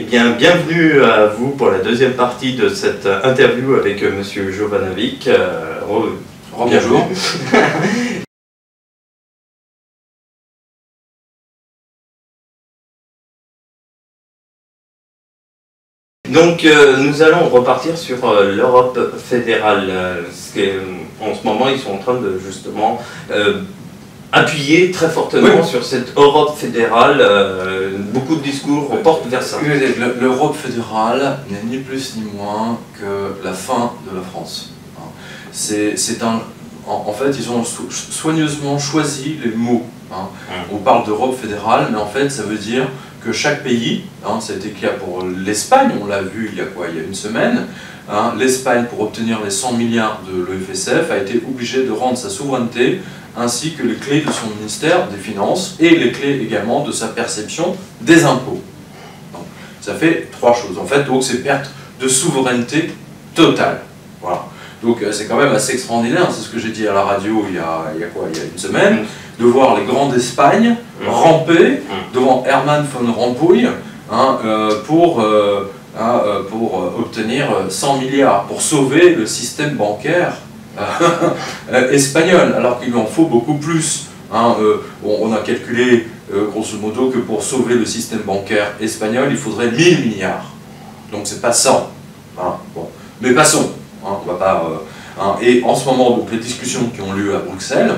Eh bien, bienvenue à vous pour la deuxième partie de cette interview avec Monsieur Jovanovic. Bonjour. Donc, nous allons repartir sur l'Europe fédérale. En ce moment, ils sont en train de justement appuyer très fortement sur cette Europe fédérale. Beaucoup de discours portent vers ça. L'Europe fédérale n'est ni plus ni moins que la fin de la France. En fait, ils ont soigneusement choisi les mots. On parle d'Europe fédérale, mais en fait, ça veut dire que chaque pays, ça a été clair pour l'Espagne, on l'a vu il y a une semaine, l'Espagne, pour obtenir les 100 milliards de l'EFSF, a été obligée de rendre sa souveraineté ainsi que les clés de son ministère des Finances et les clés également de sa perception des impôts. Donc, ça fait trois choses. En fait, donc c'est perte de souveraineté totale. Voilà. Donc c'est quand même assez extraordinaire, c'est ce que j'ai dit à la radio il y a une semaine, de voir les grands d'Espagne ramper devant Herman Van Rompuy pour obtenir 100 milliards, pour sauver le système bancaire espagnol, alors qu'il en faut beaucoup plus. On a calculé grosso modo que pour sauver le système bancaire espagnol, il faudrait 1000 milliards. Donc c'est pas 100. Bon. Mais passons. On va pas, et en ce moment, donc, les discussions qui ont lieu à Bruxelles,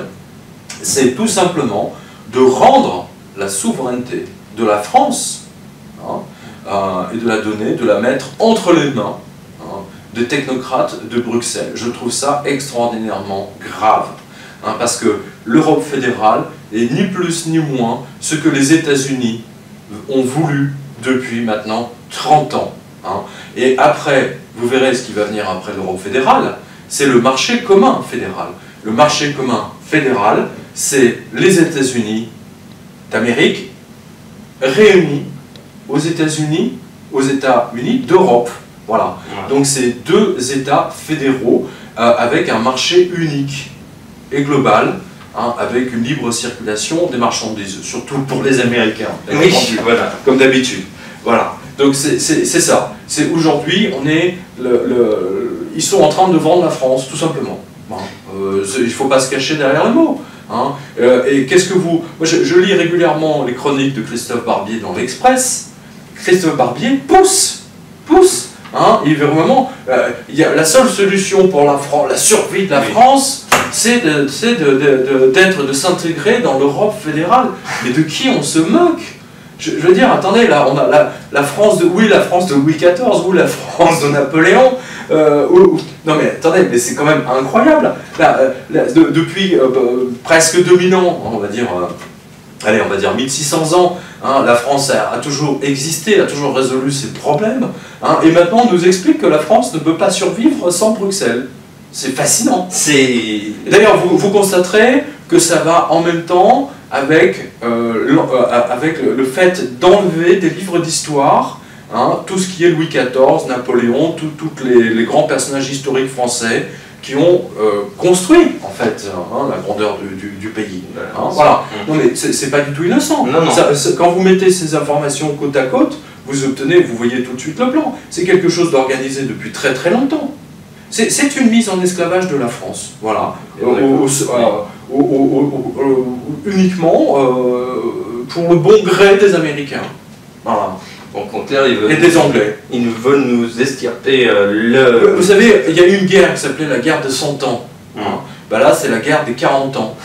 c'est tout simplement de rendre la souveraineté de la France et de la donner, de la mettre entre les mains des technocrates de Bruxelles. Je trouve ça extraordinairement grave, parce que l'Europe fédérale est ni plus ni moins ce que les États-Unis ont voulu depuis maintenant 30 ans. Et après, vous verrez ce qui va venir après l'Europe fédérale, c'est le marché commun fédéral. Le marché commun fédéral, c'est les États-Unis d'Amérique réunis aux États-Unis d'Europe. Voilà. Donc c'est deux États fédéraux avec un marché unique et global, avec une libre circulation des marchandises, surtout pour les Américains. Oui, voilà. Comme d'habitude. Voilà. Donc c'est ça. C'est aujourd'hui, ils sont en train de vendre la France, tout simplement. Il ne faut pas se cacher derrière le mot. Et qu'est-ce que vous... Moi, je lis régulièrement les chroniques de Christophe Barbier dans l'Express. Christophe Barbier pousse. Il veut vraiment... la seule solution pour la survie de la France, c'est de s'intégrer dans l'Europe fédérale. Mais de qui on se moque? Je veux dire, attendez, là, on a la France de Louis XIV, ou la France de Napoléon, non mais attendez, mais c'est quand même incroyable. Depuis presque 2000 ans, on va dire 1600 ans, la France a toujours existé, a toujours résolu ses problèmes, et maintenant on nous explique que la France ne peut pas survivre sans Bruxelles. C'est fascinant. D'ailleurs, vous constaterez que ça va en même temps avec le fait d'enlever des livres d'histoire, tout ce qui est Louis XIV, Napoléon, tous les grands personnages historiques français qui ont construit en fait la grandeur du pays. Voilà. Non mais c'est pas du tout innocent. Quand vous mettez ces informations côte à côte, vous voyez tout de suite le plan. C'est quelque chose d'organisé depuis très très longtemps. C'est une mise en esclavage de la France, voilà, uniquement pour le bon gré des Américains. Voilà. Donc, en clair, et des Anglais. Ils veulent nous estirper Vous savez, il y a eu une guerre qui s'appelait la guerre de 100 ans. Là, c'est la guerre des 40 ans.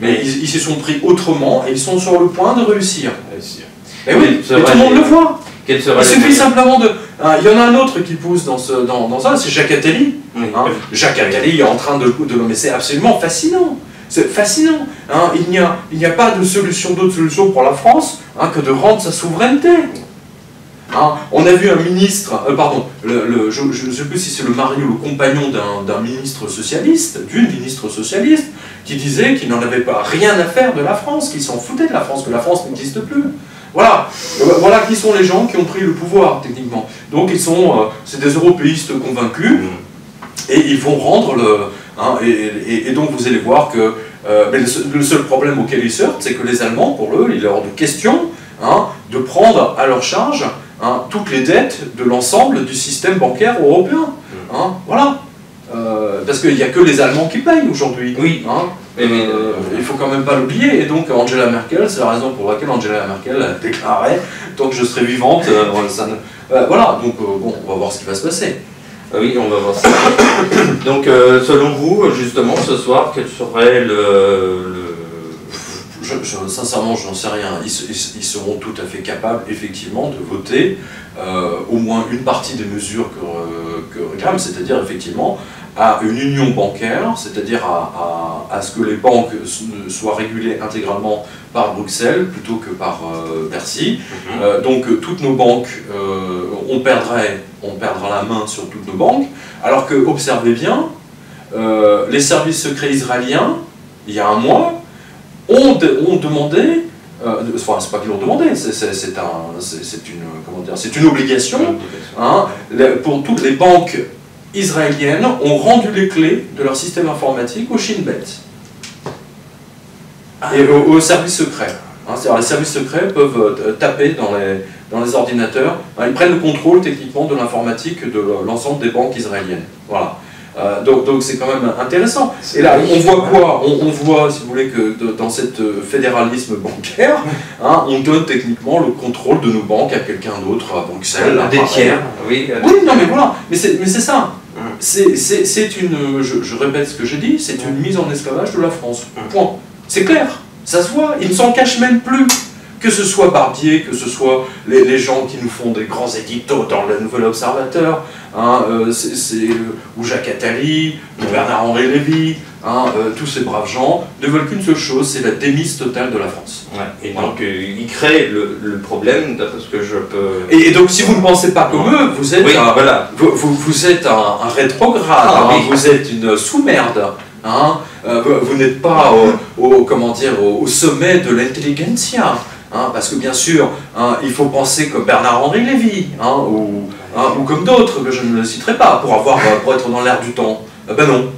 Mais ils se sont pris autrement et ils sont sur le point de réussir. Et oui, et tout le monde le voit. Il suffit simplement de... il y en a un autre qui pousse dans ça, c'est Jacques Attali. Jacques Attali est en train de mais c'est absolument fascinant. C'est fascinant. Il n'y a pas d'autre solution pour la France que de rendre sa souveraineté. On a vu un ministre, je ne sais plus si c'est le mari ou le compagnon d'un ministre socialiste, d'une ministre socialiste, qui disait qu'il n'en avait pas rien à faire de la France, qu'il s'en foutait de la France, que la France n'existe plus. Voilà qui sont les gens qui ont pris le pouvoir, techniquement. Donc c'est des européistes convaincus, et ils vont rendre et donc vous allez voir que mais le seul problème auquel ils sortent, c'est que les Allemands, pour eux, il est hors de question de prendre à leur charge toutes les dettes de l'ensemble du système bancaire européen. Voilà. Parce qu'il n'y a que les Allemands qui payent aujourd'hui. Oui. Il faut quand même pas l'oublier. Et donc Angela Merkel, c'est la raison pour laquelle Angela Merkel a déclaré « Tant que je serai vivante, ça ne... » Voilà, donc bon, on va voir ce qui va se passer. Oui, on va voir ça. Donc, selon vous, justement, ce soir, quel serait sincèrement, je n'en sais rien. Ils seront tout à fait capables, effectivement, de voter au moins une partie des mesures que réclament, c'est-à-dire, effectivement, à une union bancaire, c'est-à-dire à ce que les banques soient régulées intégralement par Bruxelles plutôt que par Bercy. Donc toutes nos banques, on perdra la main sur toutes nos banques, alors que, observez bien, les services secrets israéliens, il y a un mois, ont demandé, enfin c'est pas qu'ils l'ont demandé, c'est une obligation, pour toutes les banques israéliennes ont rendu les clés de leur système informatique au Shin Bet et aux services secrets. C'est-à-dire les services secrets peuvent taper dans les ordinateurs, ils prennent le contrôle techniquement de l'informatique de l'ensemble des banques israéliennes. Voilà. Donc c'est quand même intéressant. Et là, on voit quoi? On voit, si vous voulez, que dans cet fédéralisme bancaire, on donne techniquement le contrôle de nos banques à quelqu'un d'autre, à Bruxelles. Des tiers. Oui, non mais voilà, mais c'est ça. C'est une, je répète ce que j'ai dit, c'est une mise en esclavage de la France. Point. C'est clair, ça se voit, ils ne s'en cachent même plus. Que ce soit Barbier, que ce soit les gens qui nous font des grands éditos dans le Nouvel Observateur, ou Jacques Attali, ou Bernard-Henri Lévy, tous ces braves gens ne veulent qu'une seule chose, c'est la démise totale de la France. Et donc ils créent le problème, d'après ce que je peux... Et donc si vous ne pensez pas comme eux, vous êtes, vous êtes un rétrograde, vous êtes une sous-merde. Vous n'êtes pas au sommet de l'intelligentsia. Parce que bien sûr, il faut penser comme Bernard-Henri Lévy, ou comme d'autres, que je ne le citerai pas, pour être dans l'air du temps. Ben non,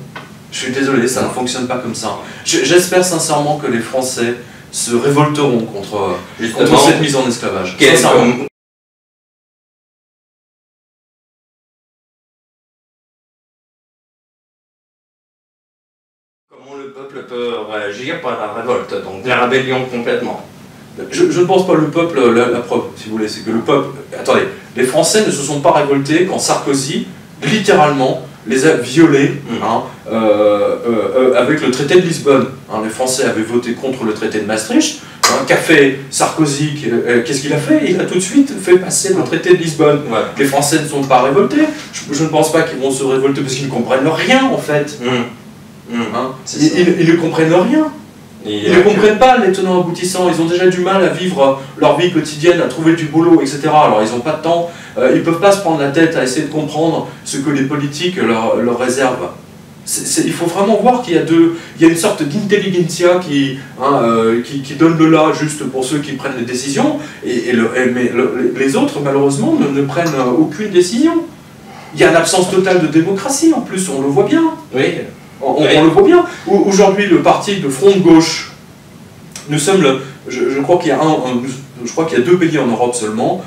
je suis désolé, ça ne fonctionne pas comme ça. J'espère sincèrement que les Français se révolteront contre cette mise en esclavage. Comment le peuple peut réagir par la révolte, donc la rébellion complètement? Je ne pense pas le peuple, la preuve, si vous voulez, c'est que le peuple... Attendez, les Français ne se sont pas révoltés quand Sarkozy, littéralement, les a violés avec le traité de Lisbonne. Les Français avaient voté contre le traité de Maastricht. Qu'a fait Sarkozy? Qu'est-ce qu'il a fait? Il a tout de suite fait passer le traité de Lisbonne. Les Français ne sont pas révoltés. Je ne pense pas qu'ils vont se révolter parce qu'ils ne comprennent rien, en fait. Ils ne comprennent rien. Ils ne comprennent pas les tenants aboutissants, ils ont déjà du mal à vivre leur vie quotidienne, à trouver du boulot, etc. Alors ils n'ont pas de temps, ils ne peuvent pas se prendre la tête à essayer de comprendre ce que les politiques leur réservent. Il faut vraiment voir qu'il y a une sorte d'intelligentsia qui donne le là juste pour ceux qui prennent les décisions, mais les autres, malheureusement, ne prennent aucune décision. Il y a une absence totale de démocratie, en plus, on le voit bien. Oui. On le voit bien. Aujourd'hui, le parti de front de gauche, nous sommes je crois qu'il y a 2 pays en Europe seulement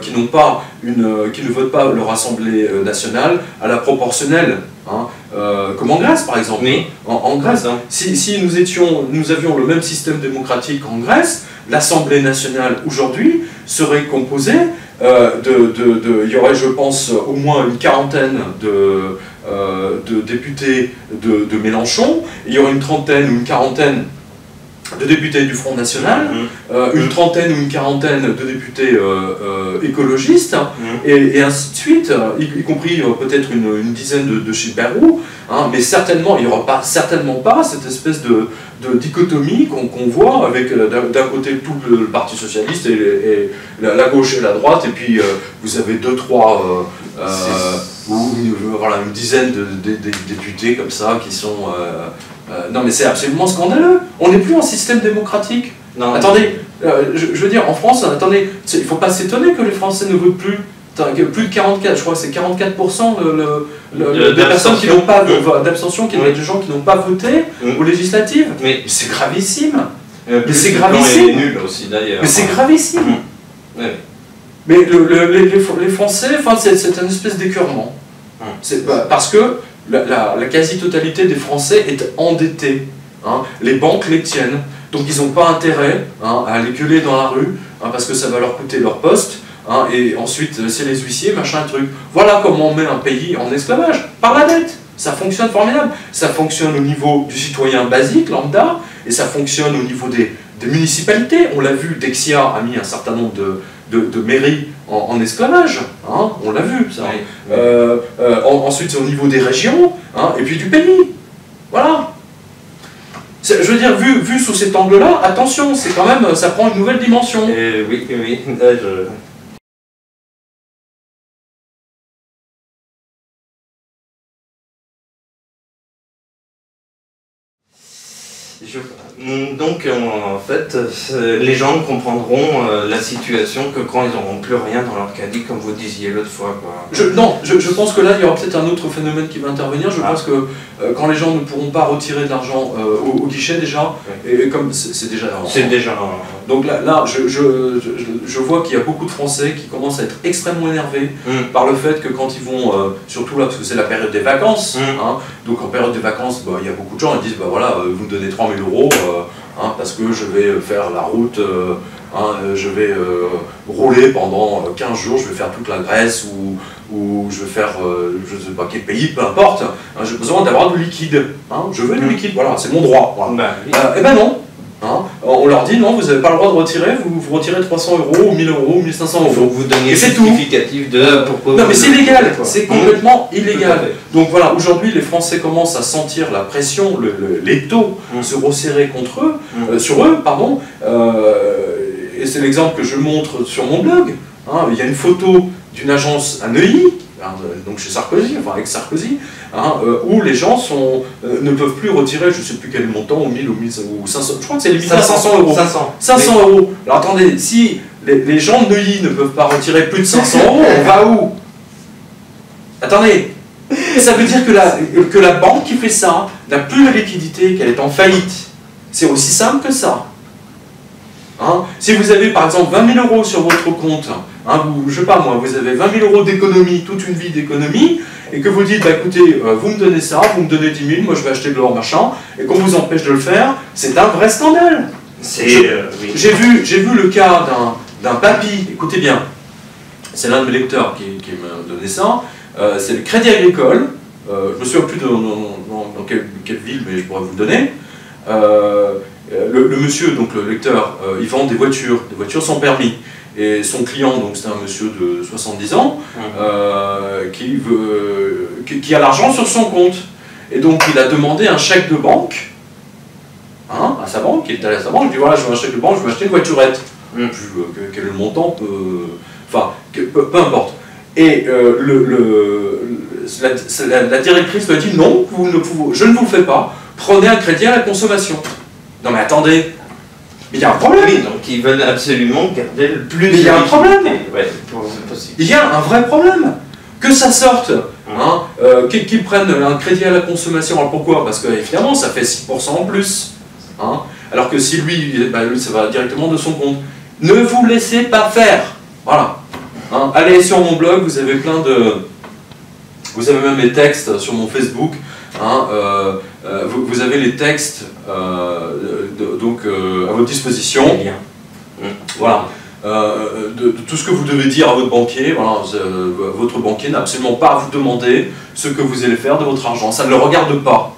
qui ne votent pas leur Assemblée nationale à la proportionnelle, comme en Grèce par exemple. Oui. En Grèce, si nous avions le même système démocratique en Grèce, l'Assemblée nationale aujourd'hui serait composée il y aurait, je pense, au moins une quarantaine de députés de Mélenchon, il y aurait une trentaine ou une quarantaine de députés du Front National, une trentaine ou une quarantaine de députés écologistes, et ainsi de suite, y compris peut-être une dizaine de chez Bayrou, mais certainement, il n'y aura certainement pas cette espèce de dichotomie qu'on voit avec d'un côté tout le Parti Socialiste et la gauche et la droite, et puis vous avez 2-3 voilà, une dizaine de députés comme ça qui sont... non mais c'est absolument scandaleux, on n'est plus en système démocratique. Non. Attendez, je veux dire, en France, attendez, il ne faut pas s'étonner que les Français ne votent plus. Plus de 44, je crois que c'est 44% des personnes qui n'ont pas d'abstention, des gens qui n'ont pas voté aux législatives. Mais c'est gravissime. Mais c'est gravissime. Nul aussi d'ailleurs. Mais c'est gravissime. Mais les Français, enfin, c'est une espèce d'écœurement. Parce que la quasi-totalité des Français est endettée. Hein. Les banques les tiennent. Donc ils n'ont pas intérêt à aller gueuler dans la rue, parce que ça va leur coûter leur poste. Et ensuite, c'est les huissiers, machin, truc. Voilà comment on met un pays en esclavage, par la dette. Ça fonctionne formidable. Ça fonctionne au niveau du citoyen basique, lambda, et ça fonctionne au niveau des municipalités. On l'a vu, Dexia a mis un certain nombre de mairies en esclavage. Hein, on l'a vu, ça. Oui. Ensuite, c'est au niveau des régions, et puis du pays. Voilà. Je veux dire, vu sous cet angle-là, attention, c'est quand même, ça prend une nouvelle dimension. Oui. Donc en fait, les gens ne comprendront la situation que quand ils n'auront plus rien dans leur caddie, comme vous disiez l'autre fois. Je pense que là, il y aura peut-être un autre phénomène qui va intervenir. Je pense que quand les gens ne pourront pas retirer de l'argent au guichet déjà, et comme c'est déjà... Donc là je vois qu'il y a beaucoup de Français qui commencent à être extrêmement énervés par le fait que quand ils vont, surtout là, parce que c'est la période des vacances, donc en période des vacances, il y a beaucoup de gens qui disent, voilà, vous me donnez 3 000 €, parce que je vais faire la route, je vais rouler pendant 15 jours, je vais faire toute la Grèce ou je vais faire, je ne sais pas quel pays, peu importe, j'ai besoin d'avoir du liquide, je veux du liquide, voilà, c'est mon droit. Voilà. Eh ben non, on leur dit non, vous n'avez pas le droit de retirer, vous retirez 300 € ou 1000 € ou 1500 €. Il faut que vous donniez le justificatif de pourquoi. Non mais c'est illégal, c'est complètement illégal. Donc voilà, aujourd'hui les Français commencent à sentir la pression, l'étau se resserrer contre eux, sur eux, pardon. Et c'est l'exemple que je montre sur mon blog. Il y a une photo d'une agence à Neuilly, donc chez Sarkozy, enfin avec Sarkozy, où les gens ne peuvent plus retirer, je ne sais plus quel montant, ou 1000 ou 500, je crois que c'est limité à 500 €. 500 €. Alors attendez, si les gens de Neuilly ne peuvent pas retirer plus de 500 €, on va où? Attendez, ça veut dire que la banque qui fait ça n'a plus la liquidité, qu'elle est en faillite. C'est aussi simple que ça. Si vous avez par exemple 20 000 € sur votre compte, je sais pas moi, vous avez 20 000 € d'économie, toute une vie d'économie, et que vous dites, écoutez, vous me donnez ça, vous me donnez 10 000, moi je vais acheter de l'or, machin, et qu'on vous empêche de le faire, c'est un vrai scandale. Oui. J'ai vu le cas d'un papy, écoutez bien, c'est l'un de mes lecteurs qui m'a donné ça, c'est le Crédit Agricole, je me souviens plus dans quelle ville, mais je pourrais vous le donner. Le monsieur, donc le lecteur, il vend des voitures sans permis. Et son client, donc c'est un monsieur de 70 ans, qui a l'argent sur son compte. Et donc il a demandé un chèque de banque, à sa banque, il est allé à sa banque, il dit voilà, je veux un chèque de banque, je veux acheter une voiturette. Quel est le montant peu importe. Et la directrice lui a dit non, je ne vous le fais pas, prenez un crédit à la consommation. Non mais attendez, mais il y a un problème. Oui, donc ils veulent absolument garder le plus. Mais il y a un problème. Ouais, il y a un vrai problème. Que ça sorte, qu'ils prennent un crédit à la consommation. Alors pourquoi? Parce que évidemment ça fait 6% en plus. Alors que si lui, ça va directement de son compte. Ne vous laissez pas faire. Voilà. Allez sur mon blog, vous avez plein de... Vous avez même les textes sur mon Facebook. Vous avez les textes donc à votre disposition. Voilà. De tout ce que vous devez dire à votre banquier. Voilà, votre banquier n'a absolument pas à vous demander ce que vous allez faire de votre argent. Ça ne le regarde pas.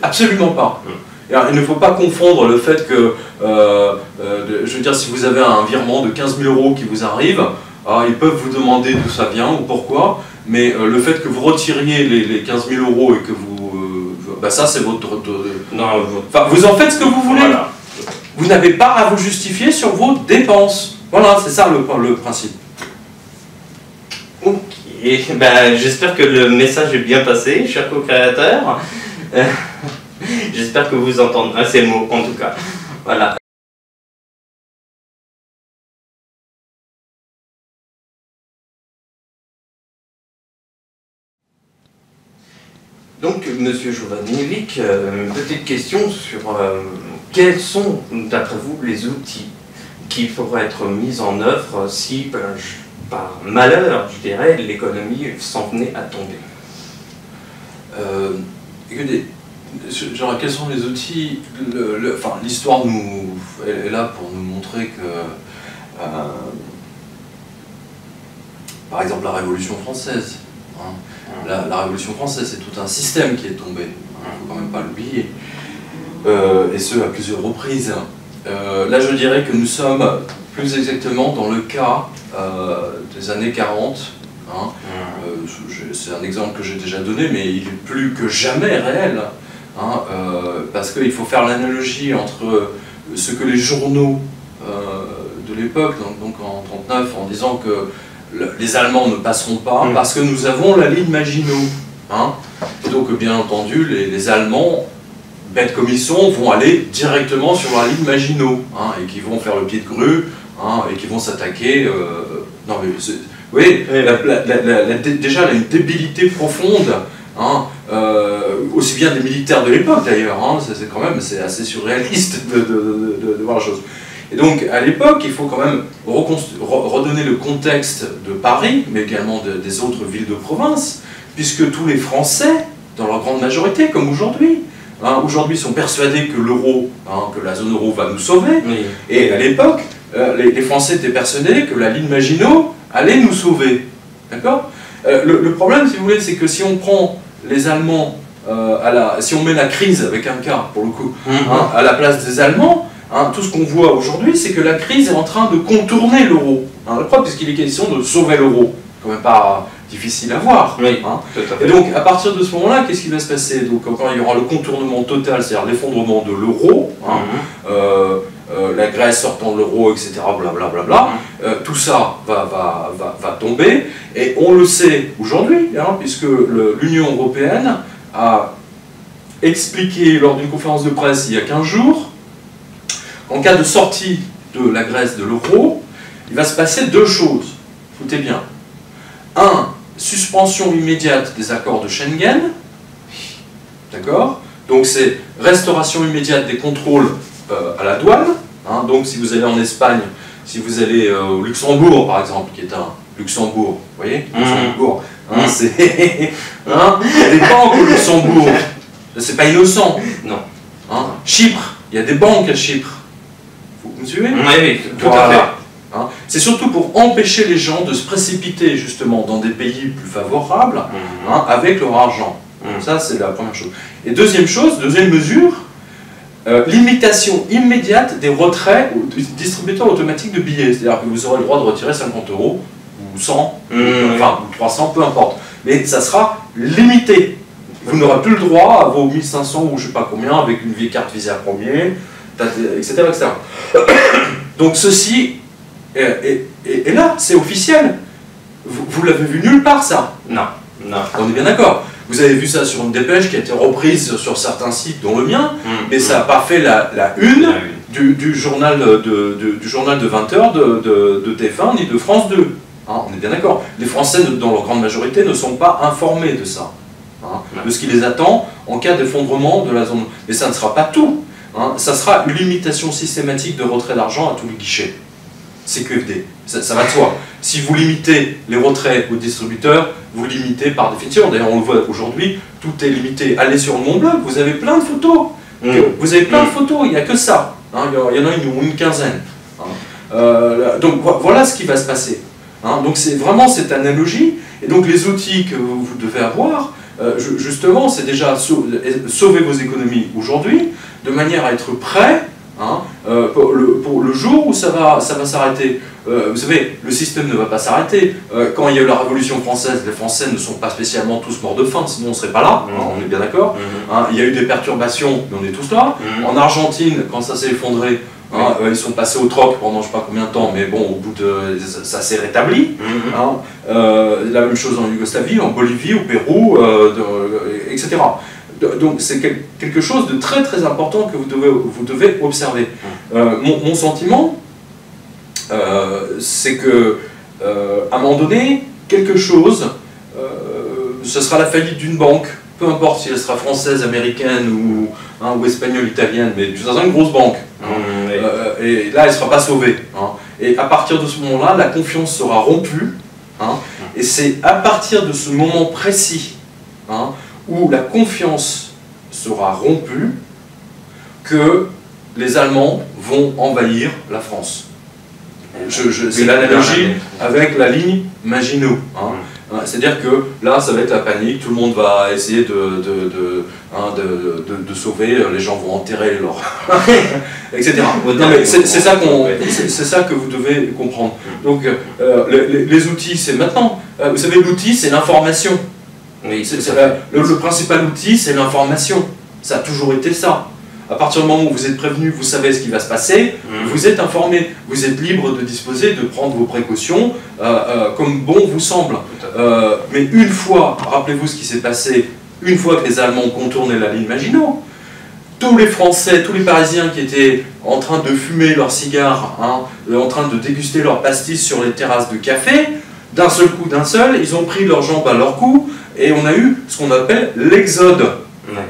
Absolument pas. Alors, il ne faut pas confondre le fait que, je veux dire, si vous avez un virement de 15 000 € qui vous arrive, ils peuvent vous demander d'où ça vient ou pourquoi, mais le fait que vous retiriez les 15 000 € et que vous... ça c'est votre... vous en faites ce que vous voulez. Voilà. Vous n'avez pas à vous justifier sur vos dépenses. Voilà, c'est ça le principe. Ok, j'espère que le message est bien passé, cher co-créateur. J'espère que vous entendrez ces mots, en tout cas. Voilà. Donc, Monsieur Jovanovic, une petite question sur quels sont, d'après vous, les outils qui pourraient être mis en œuvre si par malheur, je dirais, l'économie s'en venait à tomber. Écoutez, genre, quels sont les outils? Enfin, l'histoire est là pour nous montrer que, par exemple, la Révolution française. Hein, la Révolution française, c'est tout un système qui est tombé. Il ne faut quand même pas l'oublier. Et ce, à plusieurs reprises. Là, je dirais que nous sommes plus exactement dans le cas des années 40. Hein. C'est un exemple que j'ai déjà donné, mais il est plus que jamais réel. Hein, parce qu'il faut faire l'analogie entre ce que les journaux de l'époque, donc en 1939, en disant que les Allemands ne passeront pas, parce que nous avons la ligne Maginot. Hein. Et donc, bien entendu, les Allemands, bêtes comme ils sont, vont aller directement sur la ligne Maginot, hein, et qui vont faire le pied de grue, hein, et qui vont s'attaquer... non mais, oui, déjà, elle a une débilité profonde, hein, aussi bien des militaires de l'époque d'ailleurs, hein, c'est quand même assez surréaliste de voir la chose. Et donc, à l'époque, il faut quand même redonner le contexte de Paris, mais également des autres villes de province, puisque tous les Français, dans leur grande majorité, comme aujourd'hui, hein, aujourd'hui sont persuadés que l'euro, hein, que la zone euro va nous sauver, oui. Et à l'époque, les Français étaient persuadés que la ligne Maginot allait nous sauver. D'accord ? Le problème, si vous voulez, c'est que si on prend les Allemands, si on met la crise, avec un cas pour le coup, hein, à la place des Allemands, hein, tout ce qu'on voit aujourd'hui, c'est que la crise est en train de contourner l'euro. Hein, le problème, puisqu'il est question de sauver l'euro. Quand même pas difficile à voir. Oui, hein. Et donc, à partir de ce moment-là, qu'est-ce qui va se passer? Donc, quand il y aura le contournement total, c'est-à-dire l'effondrement de l'euro, hein, la Grèce sortant de l'euro, etc., blablabla, tout ça va tomber, et on le sait aujourd'hui, hein, puisque l'Union européenne a expliqué lors d'une conférence de presse il y a 15 jours, qu'en cas de sortie de la Grèce de l'euro, il va se passer deux choses. Écoutez bien. 1. Suspension immédiate des accords de Schengen. D'accord? Donc c'est restauration immédiate des contrôles à la douane. Hein. Donc si vous allez en Espagne, si vous allez au Luxembourg par exemple, qui est un Luxembourg, vous voyez? Luxembourg. Hein, c'est... hein, il y a des banques au Luxembourg. C'est pas innocent. Non. Hein. Chypre, il y a des banques à Chypre. Vous me suivez? Oui, tout voilà. à fait. Hein. C'est surtout pour empêcher les gens de se précipiter justement dans des pays plus favorables, hein, avec leur argent. Ça, c'est la première chose. Et deuxième mesure, limitation immédiate des retraits aux distributeurs automatiques de billets. C'est-à-dire que vous aurez le droit de retirer 50 € ou 100, enfin, ou 300, peu importe. Mais ça sera limité. Vous n'aurez plus le droit à vos 1500 ou je ne sais pas combien, avec une vieille carte Visa premier, etc. etc. Donc ceci... Et là, c'est officiel. Vous l'avez vu nulle part, ça? Non, non. On est bien d'accord. Vous avez vu ça sur une dépêche qui a été reprise sur certains sites, dont le mien, mais ça n'a pas fait la une du journal de 20h de TF1 ni de France 2. Hein, on est bien d'accord. Les Français, dans leur grande majorité, ne sont pas informés de ça, hein, de ce qui les attend en cas d'effondrement de la zone. Mais ça ne sera pas tout. Hein, ça sera une limitation systématique de retrait d'argent à tous les guichets. CQFD, ça va de soi. Si vous limitez les retraits aux distributeurs, vous limitez par définition. D'ailleurs, on le voit aujourd'hui, tout est limité. Allez sur mon blog, vous avez plein de photos. Vous avez plein de photos, il n'y a que ça. Hein, il y en a une quinzaine. Hein. Donc voilà ce qui va se passer. Hein. Donc c'est vraiment cette analogie. Et donc les outils que vous devez avoir, justement, c'est déjà sauver vos économies aujourd'hui, de manière à être prêt. Hein, pour le jour où ça va s'arrêter. Vous savez, le système ne va pas s'arrêter. Quand il y a eu la Révolution française, les Français ne sont pas spécialement tous morts de faim, sinon on ne serait pas là, hein, on est bien d'accord. Hein, il y a eu des perturbations, mais on est tous là. En Argentine, quand ça s'est effondré, hein, ils sont passés au troc pendant je ne sais pas combien de temps, mais bon, au bout de... ça s'est rétabli. Hein, la même chose en Yougoslavie, en Bolivie, au Pérou, etc. Donc c'est quelque chose de très très important que vous devez observer. Mon sentiment, c'est que à un moment donné, quelque chose, ce sera la faillite d'une banque, peu importe si elle sera française, américaine ou espagnole, italienne, mais dans une grosse banque. Hein, et là, elle ne sera pas sauvée. Hein. Et à partir de ce moment-là, la confiance sera rompue. Hein, et c'est à partir de ce moment précis, hein, où la confiance sera rompue que les Allemands vont envahir la France. C'est l'analogie avec la ligne Maginot. Hein. C'est-à-dire que là, ça va être la panique, tout le monde va essayer de sauver, les gens vont enterrer leur... etc. C'est ça, ça que vous devez comprendre. Donc, les outils, c'est maintenant. Vous savez, l'outil, c'est l'information. Oui, le principal outil, c'est l'information. Ça a toujours été ça. À partir du moment où vous êtes prévenu, vous savez ce qui va se passer, vous êtes informé, vous êtes libre de disposer, de prendre vos précautions comme bon vous semble. Mais une fois, rappelez-vous ce qui s'est passé, une fois que les Allemands ont contourné la ligne Maginot, tous les Français, tous les Parisiens qui étaient en train de fumer leurs cigares, hein, en train de déguster leurs pastis sur les terrasses de café, d'un seul coup, ils ont pris leurs jambes à leur cou et on a eu ce qu'on appelle l'exode. Ouais.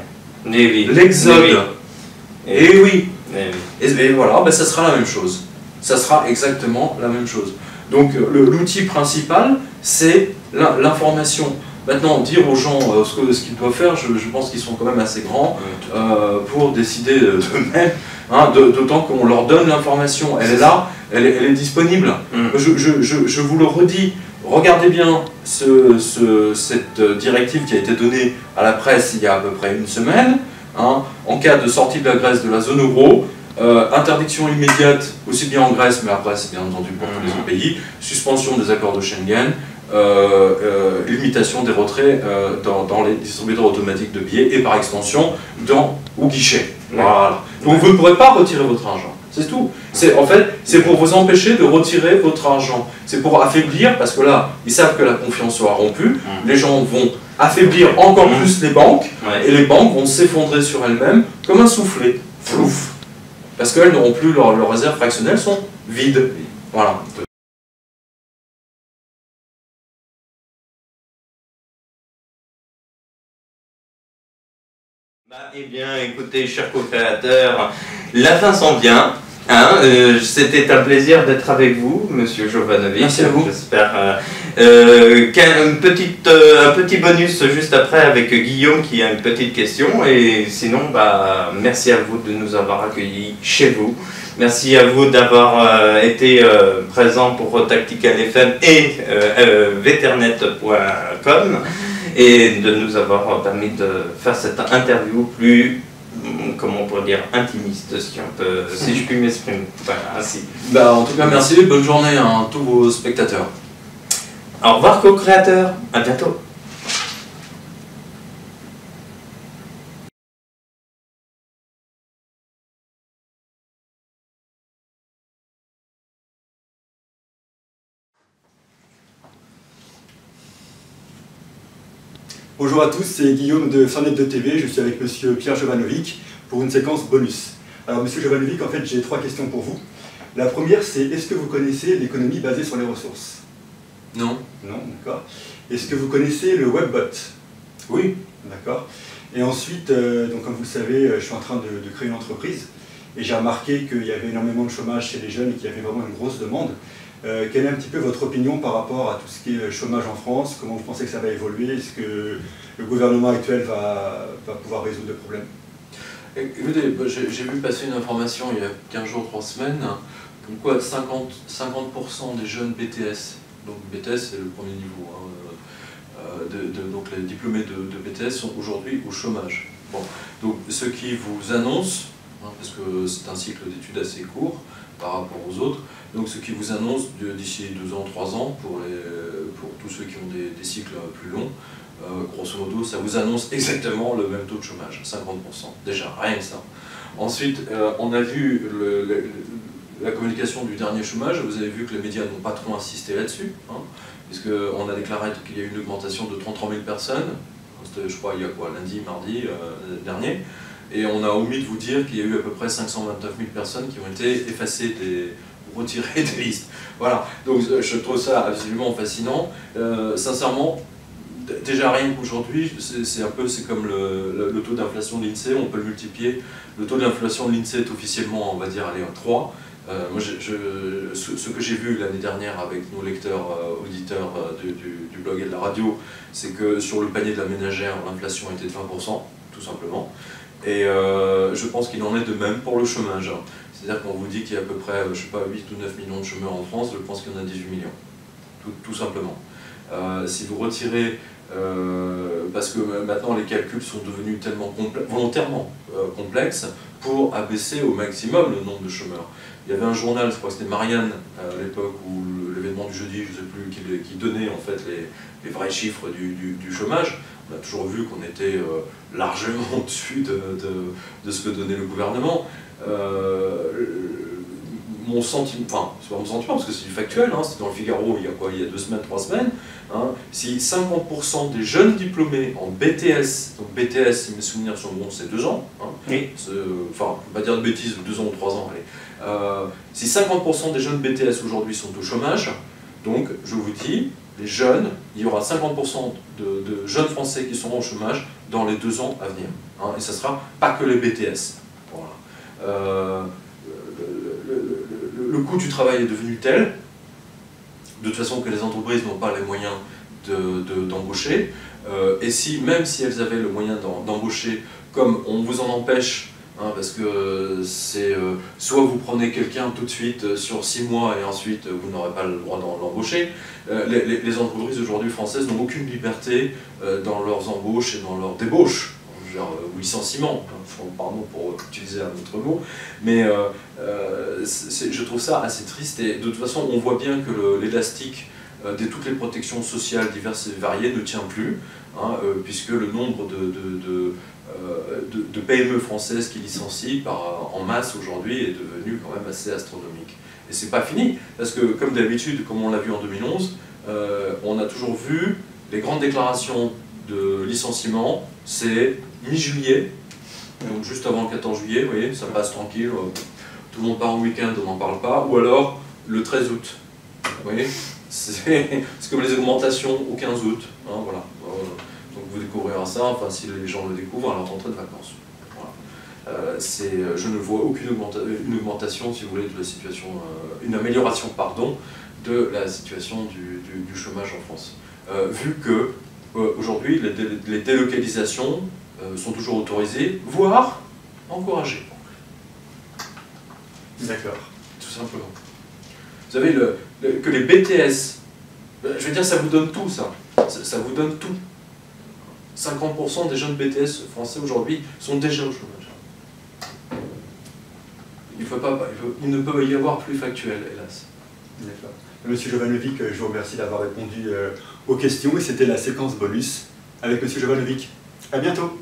L'exode. Et oui, et voilà, ben ça sera la même chose. Ça sera exactement la même chose. Donc l'outil principal, c'est l'information. Maintenant, dire aux gens ce qu'ils doivent faire, je pense qu'ils sont quand même assez grands pour décider d'eux-mêmes, hein, d'autant qu'on leur donne l'information. Elle est là, elle est disponible. Je vous le redis, regardez bien cette directive qui a été donnée à la presse il y a à peu près une semaine. Hein, en cas de sortie de la Grèce de la zone euro, interdiction immédiate, aussi bien en Grèce, mais après c'est bien entendu pour tous les autres pays, suspension des accords de Schengen, limitation des retraits dans les distributeurs automatiques de billets et par extension au guichet. Voilà. Donc vous ne pourrez pas retirer votre argent. C'est tout. En fait, c'est pour vous empêcher de retirer votre argent. C'est pour affaiblir, parce que là, ils savent que la confiance sera rompue, les gens vont affaiblir encore plus les banques, et les banques vont s'effondrer sur elles-mêmes comme un soufflet, flouf, parce qu'elles n'auront plus leurs réserves fractionnelles sont vides. Voilà. Eh bien, écoutez, chers co-créateurs, la fin s'en vient. Hein, c'était un plaisir d'être avec vous, Monsieur Jovanovic. Merci à vous. J'espère un petit bonus juste après avec Guillaume qui a une petite question. Et sinon, merci à vous de nous avoir accueillis chez vous. Merci à vous d'avoir été présent pour Tactical FM et veternet.com et de nous avoir permis de faire cette interview plus, comment on pourrait dire, intimiste, si je puis m'exprimer. Voilà, ainsi. En tout cas, merci, bonne journée à tous vos spectateurs. Au revoir, co-créateurs, à bientôt. Bonjour à tous, c'est Guillaume de Fernet de TV, je suis avec Monsieur Pierre Jovanovic pour une séquence bonus. Alors Monsieur Jovanovic, en fait j'ai 3 questions pour vous. La première c'est, est-ce que vous connaissez l'économie basée sur les ressources? Non. Non, d'accord. Est-ce que vous connaissez le webbot? Oui. D'accord. Et ensuite, donc comme vous le savez, je suis en train de créer une entreprise et j'ai remarqué qu'il y avait énormément de chômage chez les jeunes et qu'il y avait vraiment une grosse demande. Quelle est un petit peu votre opinion par rapport à tout ce qui est chômage en France? Comment vous pensez que ça va évoluer? Est-ce que le gouvernement actuel va pouvoir résoudre le problème? Écoutez, j'ai vu passer une information il y a 15 jours, 3 semaines, comme quoi 50% des jeunes BTS, donc BTS c'est le premier niveau, donc les diplômés de BTS sont aujourd'hui au chômage. Bon, donc ce qui vous annonce, parce que c'est un cycle d'études assez court par rapport aux autres, donc ce qui vous annonce d'ici 2 ans, 3 ans, pour tous ceux qui ont des cycles plus longs, grosso modo, ça vous annonce exactement le même taux de chômage, 50%, déjà, rien que ça. Ensuite, on a vu la communication du dernier chômage, vous avez vu que les médias n'ont pas trop insisté là-dessus, puisqu'on a déclaré qu'il y a eu une augmentation de 33 000 personnes, c'était, je crois, il y a quoi, lundi, mardi dernier, et on a omis de vous dire qu'il y a eu à peu près 529 000 personnes qui ont été effacées retirées des listes. Voilà, donc je trouve ça absolument fascinant. Sincèrement, déjà rien qu'aujourd'hui, c'est comme le taux d'inflation de l'INSEE, on peut le multiplier. Le taux d'inflation de l'INSEE est officiellement, on va dire, allez, 3. Moi, ce que j'ai vu l'année dernière avec nos lecteurs, auditeurs du blog et de la radio, c'est que sur le panier de la ménagère, l'inflation était de 20%, tout simplement. Et je pense qu'il en est de même pour le chômage. C'est-à-dire qu'on vous dit qu'il y a à peu près, je sais pas, 8 ou 9 millions de chômeurs en France, je pense qu'il y en a 18 millions, tout simplement. Si vous retirez, parce que maintenant les calculs sont devenus tellement volontairement complexes, pour abaisser au maximum le nombre de chômeurs. Il y avait un journal, je crois que c'était Marianne à l'époque, ou l'événement du jeudi, je ne sais plus, qui donnait en fait les vrais chiffres du chômage. On a toujours vu qu'on était largement au-dessus de ce que donnait le gouvernement. Mon sentiment, enfin, c'est pas mon sentiment parce que c'est du factuel, hein, c'était dans le Figaro il y a quoi, il y a 2 semaines, 3 semaines, hein, si 50% des jeunes diplômés en BTS, donc BTS, si mes souvenirs sont bons, c'est 2 ans, hein, oui. Enfin, je ne vais pas dire de bêtises, 2 ans ou 3 ans, allez. Si 50% des jeunes BTS aujourd'hui sont au chômage, donc je vous dis, les jeunes, il y aura 50% de jeunes Français qui seront au chômage dans les 2 ans à venir, hein, et ça ne sera pas que les BTS. Voilà. Le coût du travail est devenu tel, de toute façon que les entreprises n'ont pas les moyens d'embaucher, et même si elles avaient le moyen d'embaucher, comme on vous en empêche, hein, parce que c'est soit vous prenez quelqu'un tout de suite sur 6 mois et ensuite vous n'aurez pas le droit d'embaucher, les entreprises aujourd'hui françaises n'ont aucune liberté dans leurs embauches et dans leurs débauches. Ou licenciement, pardon pour utiliser un autre mot, mais je trouve ça assez triste et de toute façon on voit bien que l'élastique de toutes les protections sociales diverses et variées ne tient plus, hein, puisque le nombre de PME françaises qui licencient en masse aujourd'hui est devenu quand même assez astronomique. Et c'est pas fini, parce que comme d'habitude, comme on l'a vu en 2011, on a toujours vu les grandes déclarations de licenciement, c'est mi-juillet, donc juste avant le 14 juillet, vous voyez, ça passe tranquille, tout le monde part en week-end, on n'en parle pas, ou alors le 13 août, vous voyez, c'est comme les augmentations au 15 août, hein, voilà. Donc vous découvrirez ça, enfin si les gens le découvrent à leur rentrée de vacances. Voilà. Je ne vois aucune augmentation, si vous voulez, de la situation, une amélioration, pardon, de la situation du chômage en France. Vu que aujourd'hui, les délocalisations sont toujours autorisées, voire encouragées. D'accord. Tout simplement. Vous savez, que les BTS, je veux dire, ça vous donne tout, ça. Ça vous donne tout. 50% des jeunes BTS français aujourd'hui sont déjà au chômage. Il ne peut y avoir plus factuel, hélas. D'accord. Monsieur Jovanovic, je vous remercie d'avoir répondu aux questions et c'était la séquence bonus avec Monsieur Jovanovic. À bientôt.